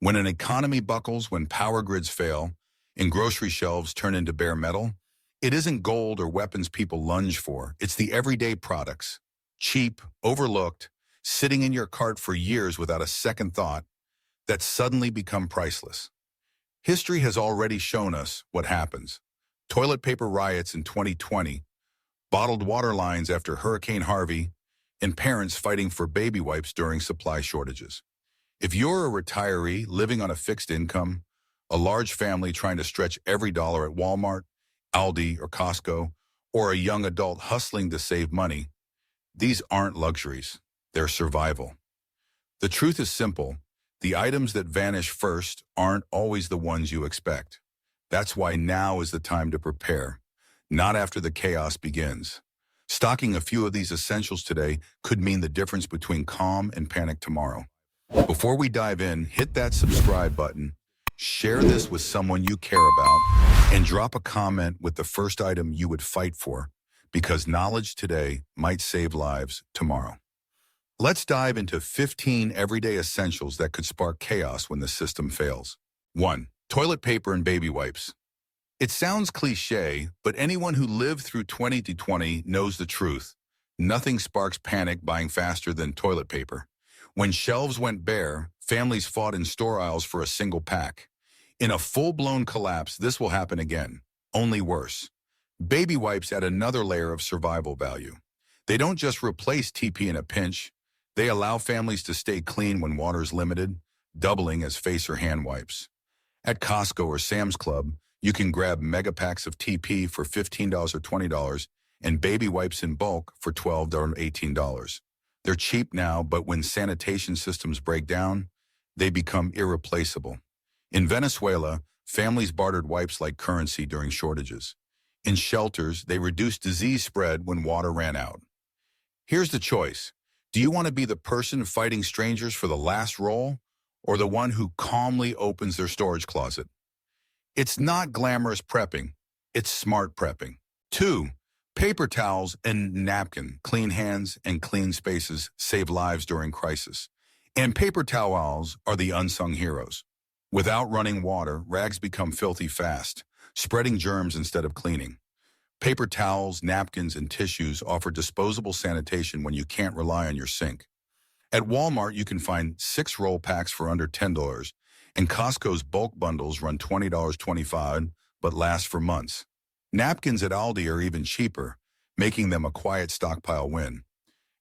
When an economy buckles, when power grids fail, and grocery shelves turn into bare metal, it isn't gold or weapons people lunge for. It's the everyday products. Cheap, overlooked, sitting in your cart for years without a second thought, that suddenly become priceless. History has already shown us what happens. Toilet paper riots in 2020, bottled water lines after Hurricane Harvey, and parents fighting for baby wipes during supply shortages. If you're a retiree living on a fixed income, a large family trying to stretch every dollar at Walmart, Aldi, or Costco, or a young adult hustling to save money, these aren't luxuries, they're survival. The truth is simple. The items that vanish first aren't always the ones you expect. That's why now is the time to prepare, not after the chaos begins. Stocking a few of these essentials today could mean the difference between calm and panic tomorrow. Before we dive in, hit that subscribe button, share this with someone you care about, and drop a comment with the first item you would fight for, because knowledge today might save lives tomorrow. Let's dive into 15 everyday essentials that could spark chaos when the system fails. 1. Toilet paper and baby wipes. It sounds cliche, but anyone who lived through 2020 knows the truth. Nothing sparks panic buying faster than toilet paper. When shelves went bare, families fought in store aisles for a single pack. In a full-blown collapse, this will happen again, only worse. Baby wipes add another layer of survival value. They don't just replace TP in a pinch, they allow families to stay clean when water's limited, doubling as face or hand wipes. At Costco or Sam's Club, you can grab mega packs of TP for $15 or $20 and baby wipes in bulk for $12 or $18. They're cheap now, but when sanitation systems break down, they become irreplaceable. In Venezuela, families bartered wipes like currency during shortages. In shelters, they reduced disease spread when water ran out. Here's the choice. Do you want to be the person fighting strangers for the last roll, or the one who calmly opens their storage closet? It's not glamorous prepping, it's smart prepping. 2. Paper towels and napkin. Clean hands and clean spaces save lives during crisis. And paper towels are the unsung heroes. Without running water, rags become filthy fast, spreading germs instead of cleaning. Paper towels, napkins, and tissues offer disposable sanitation when you can't rely on your sink. At Walmart, you can find 6 roll packs for under $10, and Costco's bulk bundles run $20.25 but last for months. Napkins at Aldi are even cheaper, making them a quiet stockpile win.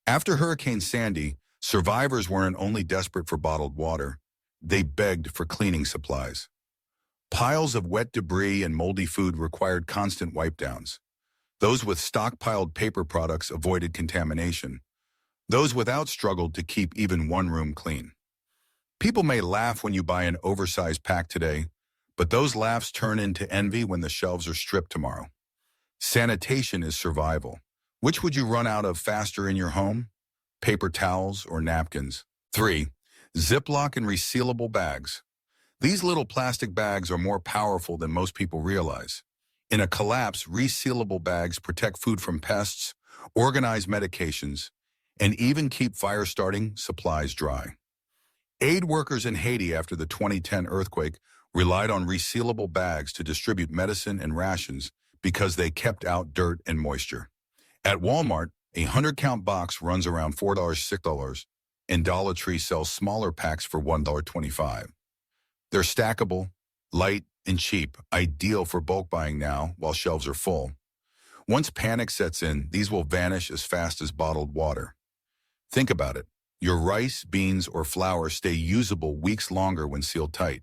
After Hurricane Sandy, survivors weren't only desperate for bottled water, they begged for cleaning supplies. Piles of wet debris and moldy food required constant wipe-downs. Those with stockpiled paper products avoided contamination. Those without struggled to keep even one room clean. People may laugh when you buy an oversized pack today, but those laughs turn into envy when the shelves are stripped tomorrow. Sanitation is survival. Which would you run out of faster in your home? Paper towels or napkins? 3. Ziploc and resealable bags. These little plastic bags are more powerful than most people realize. In a collapse, resealable bags protect food from pests, organize medications, and even keep fire-starting supplies dry. Aid workers in Haiti after the 2010 earthquake relied on resealable bags to distribute medicine and rations because they kept out dirt and moisture. At Walmart, a 100-count box runs around $4, $6, and Dollar Tree sells smaller packs for $1.25. They're stackable, light, and cheap, ideal for bulk buying now while shelves are full. Once panic sets in, these will vanish as fast as bottled water. Think about it. Your rice, beans, or flour stay usable weeks longer when sealed tight.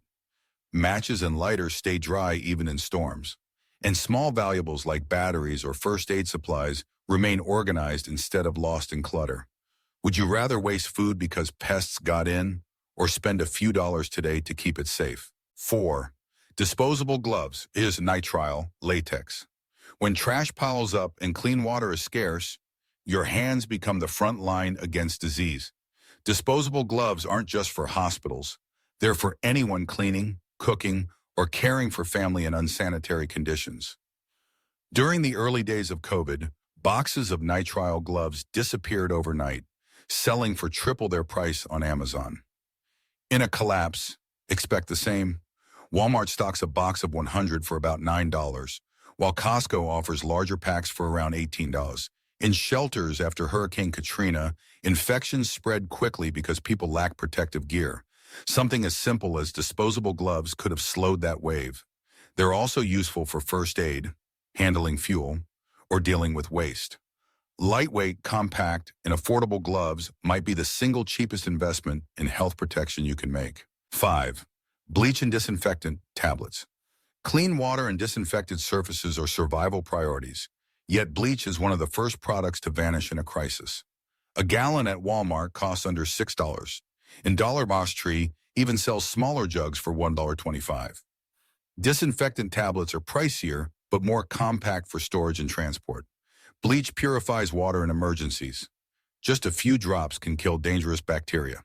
Matches and lighters stay dry even in storms. And small valuables like batteries or first aid supplies remain organized instead of lost in clutter. Would you rather waste food because pests got in, or spend a few dollars today to keep it safe? 4. Disposable gloves is nitrile latex. When trash piles up and clean water is scarce, your hands become the front line against disease. Disposable gloves aren't just for hospitals. They're for anyone cleaning, cooking, or caring for family in unsanitary conditions. During the early days of COVID, boxes of nitrile gloves disappeared overnight, selling for triple their price on Amazon. In a collapse, Expect the same. Walmart stocks a box of 100 for about $9, while Costco offers larger packs for around $18. In shelters after Hurricane Katrina, infections spread quickly because people lack protective gear. Something as simple as disposable gloves could have slowed that wave. They're also useful for first aid, handling fuel, or dealing with waste. Lightweight, compact, and affordable gloves might be the single cheapest investment in health protection you can make. 5. Bleach and disinfectant tablets. Clean water and disinfected surfaces are survival priorities, yet bleach is one of the first products to vanish in a crisis. A gallon at Walmart costs under $6, and Dollar Tree even sells smaller jugs for $1.25. Disinfectant tablets are pricier, but more compact for storage and transport. Bleach purifies water in emergencies. Just a few drops can kill dangerous bacteria.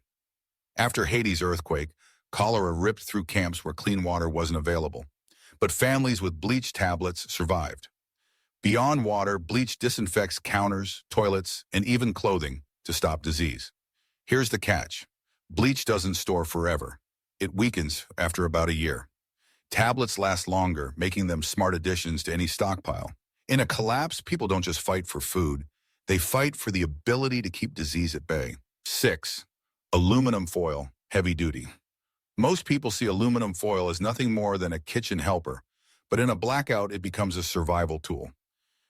After Haiti's earthquake, cholera ripped through camps where clean water wasn't available. But families with bleach tablets survived. Beyond water, bleach disinfects counters, toilets, and even clothing to stop disease. Here's the catch. Bleach doesn't store forever. It weakens after about a year. Tablets last longer, making them smart additions to any stockpile. In a collapse, people don't just fight for food. They fight for the ability to keep disease at bay. 6. Aluminum foil, heavy duty. Most people see aluminum foil as nothing more than a kitchen helper, but in a blackout, it becomes a survival tool.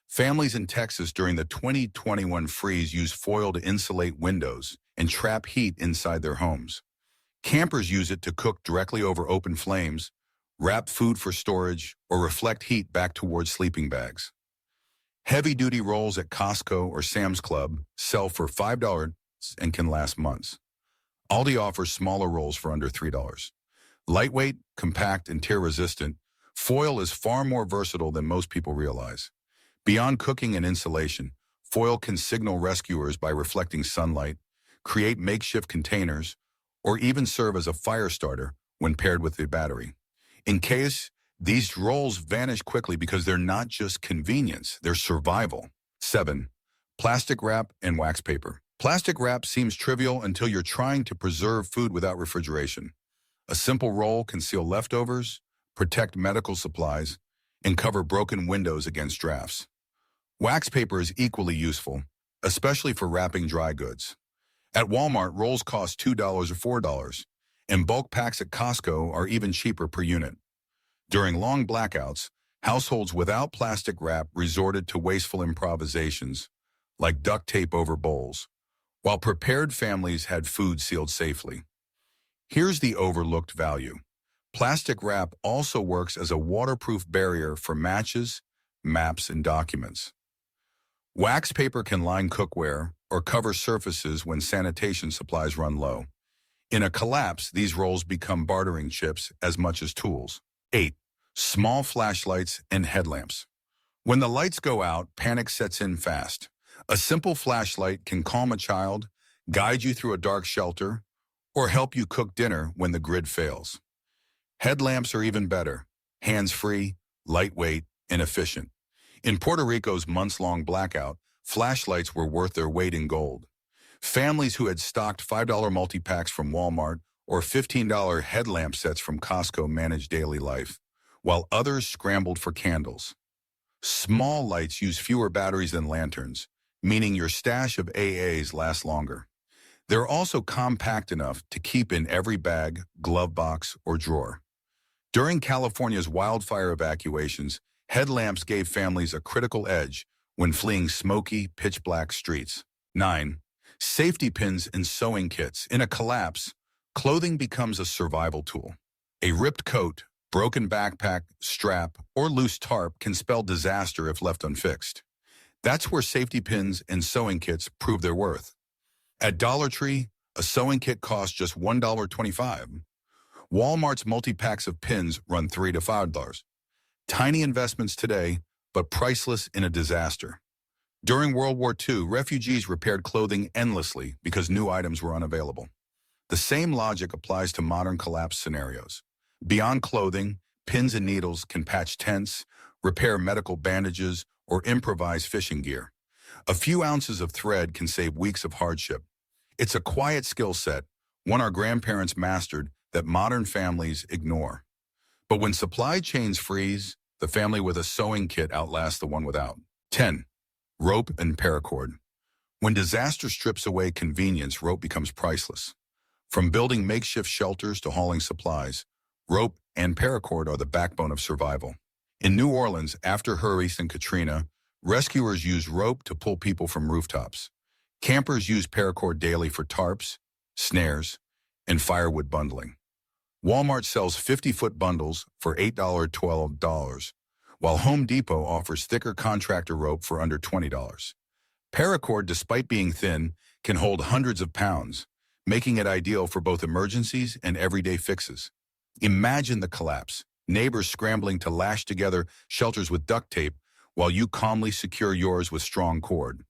Families in Texas during the 2021 freeze used foil to insulate windows and trap heat inside their homes. Campers use it to cook directly over open flames, wrap food for storage, or reflect heat back towards sleeping bags. Heavy-duty rolls at Costco or Sam's Club sell for $5 and can last months. Aldi offers smaller rolls for under $3. Lightweight, compact, and tear-resistant, foil is far more versatile than most people realize. Beyond cooking and insulation, foil can signal rescuers by reflecting sunlight, create makeshift containers, or even serve as a fire starter when paired with a battery. In case these rolls vanish quickly because they're not just convenience, they're survival. 7. Plastic wrap and wax paper. Plastic wrap seems trivial until you're trying to preserve food without refrigeration. A simple roll can seal leftovers, protect medical supplies, and cover broken windows against drafts. Wax paper is equally useful, especially for wrapping dry goods. At Walmart, rolls cost $2 or $4, and bulk packs at Costco are even cheaper per unit. During long blackouts, households without plastic wrap resorted to wasteful improvisations, like duct tape over bowls, while prepared families had food sealed safely. Here's the overlooked value. Plastic wrap also works as a waterproof barrier for matches, maps, and documents. Wax paper can line cookware or cover surfaces when sanitation supplies run low. In a collapse, these rolls become bartering chips as much as tools. 8. Small flashlights and headlamps. When the lights go out, panic sets in fast. A simple flashlight can calm a child, guide you through a dark shelter, or help you cook dinner when the grid fails. Headlamps are even better, hands-free, lightweight, and efficient. In Puerto Rico's months-long blackout, flashlights were worth their weight in gold. Families who had stocked $5 multi-packs from Walmart or $15 headlamp sets from Costco managed daily life, while others scrambled for candles. Small lights use fewer batteries than lanterns, meaning your stash of AAs lasts longer. They're also compact enough to keep in every bag, glove box, or drawer. During California's wildfire evacuations, headlamps gave families a critical edge when fleeing smoky, pitch-black streets. 9. Safety pins and sewing kits. In a collapse, clothing becomes a survival tool. A ripped coat, broken backpack, strap, or loose tarp can spell disaster if left unfixed. That's where safety pins and sewing kits prove their worth. At Dollar Tree, a sewing kit costs just $1.25. Walmart's multi-packs of pins run $3 to $5. Tiny investments today, but priceless in a disaster. During World War II, refugees repaired clothing endlessly because new items were unavailable. The same logic applies to modern collapse scenarios. Beyond clothing, pins and needles can patch tents, repair medical bandages, or improvise fishing gear. A few ounces of thread can save weeks of hardship. It's a quiet skill set, one our grandparents mastered that modern families ignore. But when supply chains freeze, the family with a sewing kit outlasts the one without. 10. Rope and paracord. When disaster strips away convenience, rope becomes priceless. From building makeshift shelters to hauling supplies, rope and paracord are the backbone of survival. In New Orleans, after Hurricane Katrina, rescuers used rope to pull people from rooftops. Campers use paracord daily for tarps, snares, and firewood bundling. Walmart sells 50-foot bundles for $8 to $12, while Home Depot offers thicker contractor rope for under $20. Paracord, despite being thin, can hold hundreds of pounds, making it ideal for both emergencies and everyday fixes. Imagine the collapse. Neighbors scrambling to lash together shelters with duct tape while you calmly secure yours with strong cord.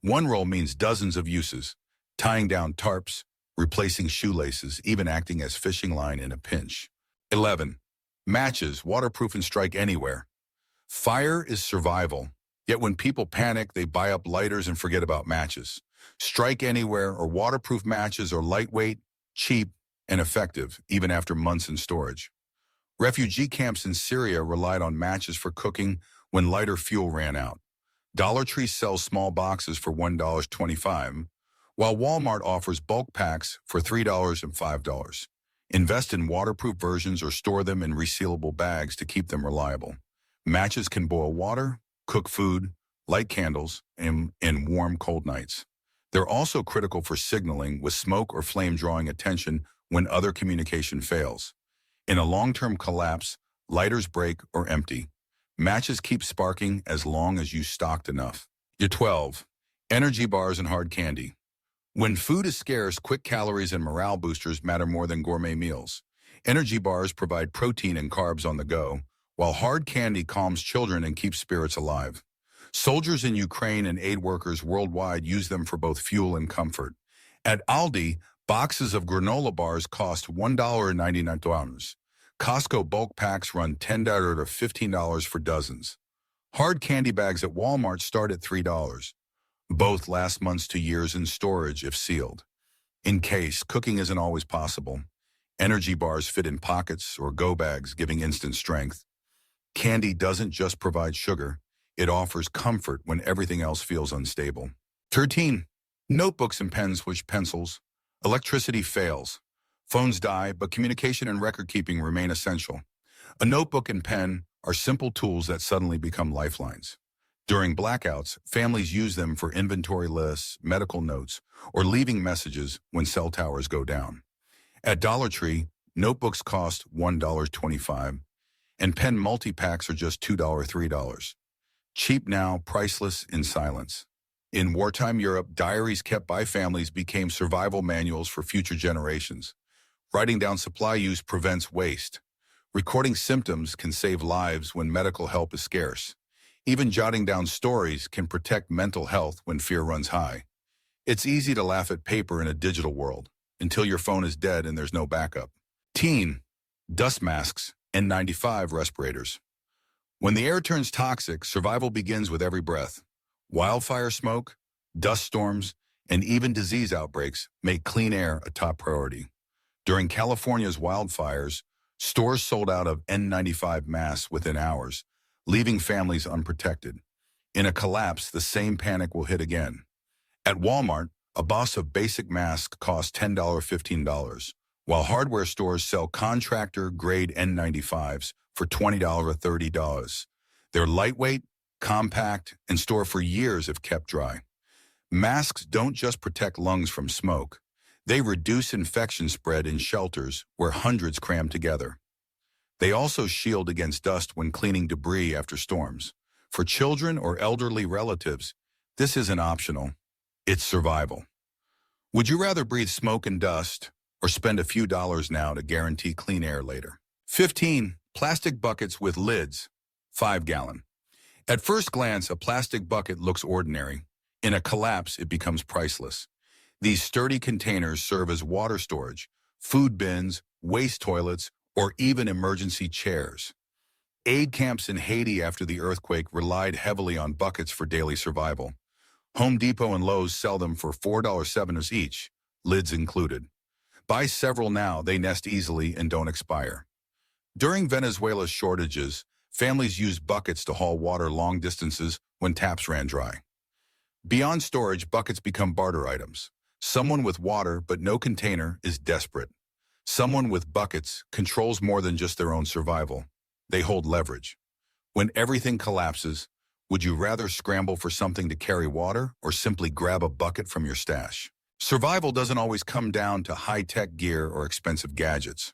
One roll means dozens of uses, tying down tarps, replacing shoelaces, even acting as fishing line in a pinch. 11. Matches, waterproof and strike anywhere. Fire is survival, yet when people panic, they buy up lighters and forget about matches. Strike anywhere or waterproof matches are lightweight, cheap, and effective, even after months in storage. Refugee camps in Syria relied on matches for cooking when lighter fuel ran out. Dollar Tree sells small boxes for $1.25, while Walmart offers bulk packs for $3 and $5. Invest in waterproof versions or store them in resealable bags to keep them reliable. Matches can boil water, cook food, light candles, and warm cold nights. They're also critical for signaling, with smoke or flame drawing attention when other communication fails. In a long-term collapse, lighters break or empty. Matches keep sparking as long as you stocked enough. 12. Energy bars and hard candy. When food is scarce, quick calories and morale boosters matter more than gourmet meals. Energy bars provide protein and carbs on the go, while hard candy calms children and keeps spirits alive. Soldiers in Ukraine and aid workers worldwide use them for both fuel and comfort. At Aldi, boxes of granola bars cost $1.99. Costco bulk packs run $10 to $15 for dozens. Hard candy bags at Walmart start at $3. Both last months to years in storage if sealed. In case cooking isn't always possible, energy bars fit in pockets or go bags, giving instant strength. Candy doesn't just provide sugar, it offers comfort when everything else feels unstable. 13. Notebooks and pens switch pencils. Electricity fails. Phones die, but communication and record-keeping remain essential. A notebook and pen are simple tools that suddenly become lifelines. During blackouts, families use them for inventory lists, medical notes, or leaving messages when cell towers go down. At Dollar Tree, notebooks cost $1.25, and pen multi-packs are just $2 $3. Cheap now, priceless in silence. In wartime Europe, diaries kept by families became survival manuals for future generations. Writing down supply use prevents waste. Recording symptoms can save lives when medical help is scarce. Even jotting down stories can protect mental health when fear runs high. It's easy to laugh at paper in a digital world until your phone is dead and there's no backup. Dust masks, N95 respirators. When the air turns toxic, survival begins with every breath. Wildfire smoke, dust storms, and even disease outbreaks make clean air a top priority. During California's wildfires, stores sold out of N95 masks within hours, leaving families unprotected. In a collapse, the same panic will hit again. At Walmart, a box of basic masks costs $10 $15, while hardware stores sell contractor-grade N95s for $20 or $30. They're lightweight, compact, and store for years if kept dry. Masks don't just protect lungs from smoke. They reduce infection spread in shelters where hundreds cram together. They also shield against dust when cleaning debris after storms. For children or elderly relatives, this isn't optional. It's survival. Would you rather breathe smoke and dust or spend a few dollars now to guarantee clean air later? 15. Plastic buckets with lids, 5-gallon. At first glance, a plastic bucket looks ordinary. In a collapse, it becomes priceless. These sturdy containers serve as water storage, food bins, waste toilets, or even emergency chairs. Aid camps in Haiti after the earthquake relied heavily on buckets for daily survival. Home Depot and Lowe's sell them for $4.07 each, lids included. Buy several now, they nest easily and don't expire. During Venezuela's shortages, families used buckets to haul water long distances when taps ran dry. Beyond storage, buckets become barter items. Someone with water but no container is desperate. Someone with buckets controls more than just their own survival. They hold leverage. When everything collapses, would you rather scramble for something to carry water or simply grab a bucket from your stash? Survival doesn't always come down to high-tech gear or expensive gadgets.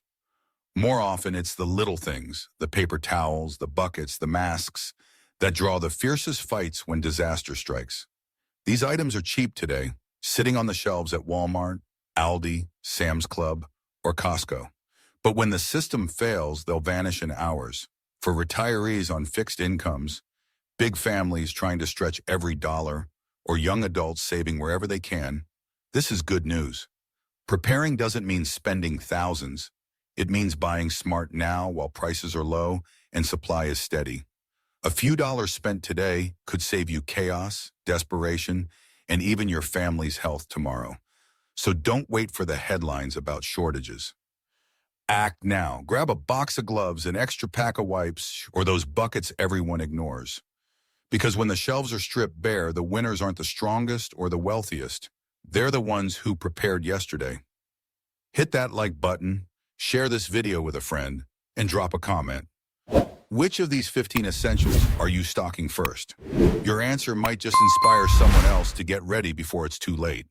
More often, it's the little things, the paper towels, the buckets, the masks, that draw the fiercest fights when disaster strikes. These items are cheap today, sitting on the shelves at Walmart, Aldi, Sam's Club, or Costco. But when the system fails, they'll vanish in hours. For retirees on fixed incomes, big families trying to stretch every dollar, or young adults saving wherever they can, this is good news. Preparing doesn't mean spending thousands. It means buying smart now while prices are low and supply is steady. A few dollars spent today could save you chaos, desperation, and even your family's health tomorrow. So don't wait for the headlines about shortages. Act now. Grab a box of gloves, an extra pack of wipes, or those buckets everyone ignores. Because when the shelves are stripped bare, the winners aren't the strongest or the wealthiest. They're the ones who prepared yesterday. Hit that like button, share this video with a friend, and drop a comment. Which of these 15 essentials are you stocking first? Your answer might just inspire someone else to get ready before it's too late.